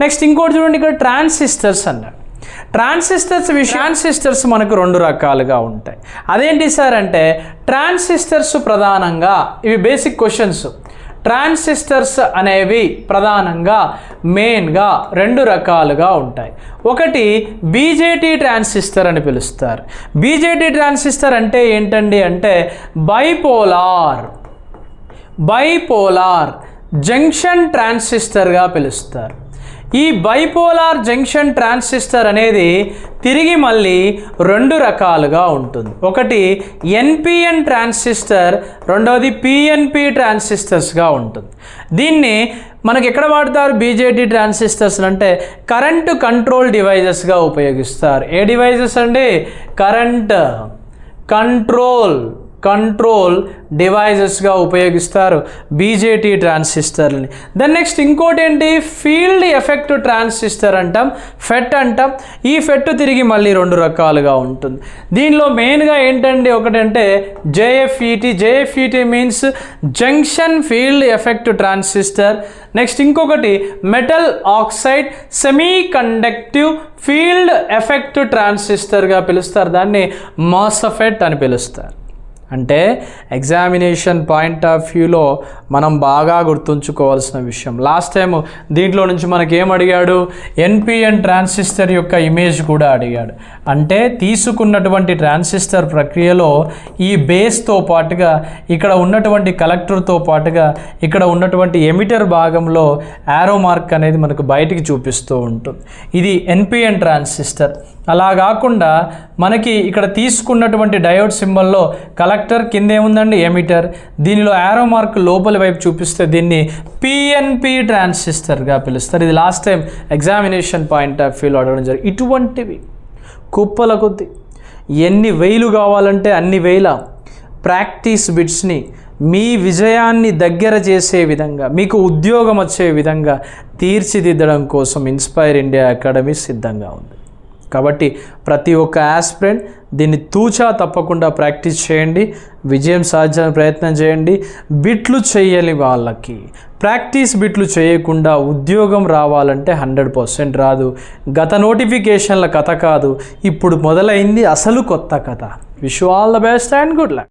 Next ఇంకోటి చూడండి, ఇక్కడ ట్రాన్సిస్టర్స్ అన్నాడు. ట్రాన్సిస్టర్స్ మనకు 2 రకాలుగా ఉంటాయి. అదేంటి సార్ అంటే ట్రాన్సిస్టర్స్ ప్రధానంగా ఇవి బేసిక్ క్వశ్చన్స్. ట్రాన్సిస్టర్స్ అనేవి ప్రధానంగా మెయిన్గా 2 రకాలుగా ఉంటాయి. ఒకటి బీజేటీ ట్రాన్సిస్టర్ అని పిలుస్తారు. బీజేటీ ట్రాన్సిస్టర్ అంటే ఏంటండి అంటే బైపోలార్ జంక్షన్ ట్రాన్సిస్టర్గా పిలుస్తారు. ఈ బైపోలార్ జంక్షన్ ట్రాన్సిస్టర్ అనేది తిరిగి మళ్ళీ 2 రకాలుగా ఉంటుంది. ఒకటి ఎన్పిఎన్ ట్రాన్సిస్టర్, రెండవది పిఎన్పి ట్రాన్సిస్టర్స్గా ఉంటుంది. దీన్ని మనకి ఎక్కడ వాడతారు బీజేటీ ట్రాన్సిస్టర్స్ అంటే కరెంట్ కంట్రోల్ డివైజెస్గా ఉపయోగిస్తారు. ఏ డివైజెస్ అండి? కరెంట్ కంట్రోల్ డివైజెస్గా ఉపయోగిస్తారు బీజేటీ ట్రాన్సిస్టర్ని. దెన్ నెక్స్ట్ ఇంకోటి ఏంటి, ఫీల్డ్ ఎఫెక్ట్ ట్రాన్సిస్టర్ అంటాం, ఫెట్ అంటాం. ఈ ఫెట్ తిరిగి మళ్ళీ 2 రకాలుగా ఉంటుంది. దీనిలో మెయిన్గా ఏంటండి, ఒకటంటే JFET means junction field effect transistor. Next ఇంకొకటి metal oxide semi conductive field effect ట్రాన్సిస్టర్గా పిలుస్తారు. దాన్ని మాసఫెట్ అని పిలుస్తారు. అంటే ఎగ్జామినేషన్ పాయింట్ ఆఫ్ వ్యూలో మనం బాగా గుర్తుంచుకోవాల్సిన విషయం. లాస్ట్ టైం దీంట్లో నుంచి మనకేం అడిగాడు, ఎన్పిఎన్ ట్రాన్సిస్టర్ యొక్క ఇమేజ్ కూడా అడిగాడు. అంటే తీసుకున్నటువంటి ట్రాన్సిస్టర్ ప్రక్రియలో ఈ బేస్తో పాటుగా ఇక్కడ ఉన్నటువంటి కలెక్టర్తో పాటుగా ఇక్కడ ఉన్నటువంటి ఎమిటర్ భాగంలో యారో మార్క్ అనేది మనకు బయటికి చూపిస్తూ ఉంటుంది. ఇది ఎన్పిఎన్ ట్రాన్సిస్టర్. అలా కాకుండా మనకి ఇక్కడ తీసుకున్నటువంటి డయోడ్ సింబల్లో కలెక్టర్, కింద ఏముందండి ఎమిటర్, దీనిలో యారో మార్క్ లోపల వైపు చూపిస్తే దీన్ని పిఎన్పి ట్రాన్సిస్టర్గా పిలుస్తారు. ఇది last time examination point of వ్యూలో అడగడం జరిగింది. ఇటువంటివి కుప్పల కొద్ది ఎన్ని వేలు కావాలంటే అన్ని వేల ప్రాక్టీస్ బిట్స్ని మీ విజయాన్ని దగ్గర చేసే విధంగా, మీకు ఉద్యోగం వచ్చే విధంగా తీర్చిదిద్దడం కోసం ఇన్స్పైర్ ఇండియా అకాడమీ సిద్ధంగా ఉంది. కాబట్టి ప్రతి ఒక్క ఆస్పిరెంట్ దీన్ని తూచా తప్పకుండా ప్రాక్టీస్ చేయండి, విజయం సాధించడానికి ప్రయత్నం చేయండి. బిట్లు చేయని వాళ్ళకి, ప్రాక్టీస్ బిట్లు చేయకుండా ఉద్యోగం రావాలంటే 100% రాదు. గత నోటిఫికేషన్ల కథ కాదు, ఇప్పుడు మొదలైంది అసలు కొత్త కథ. Wish you all the best and good luck.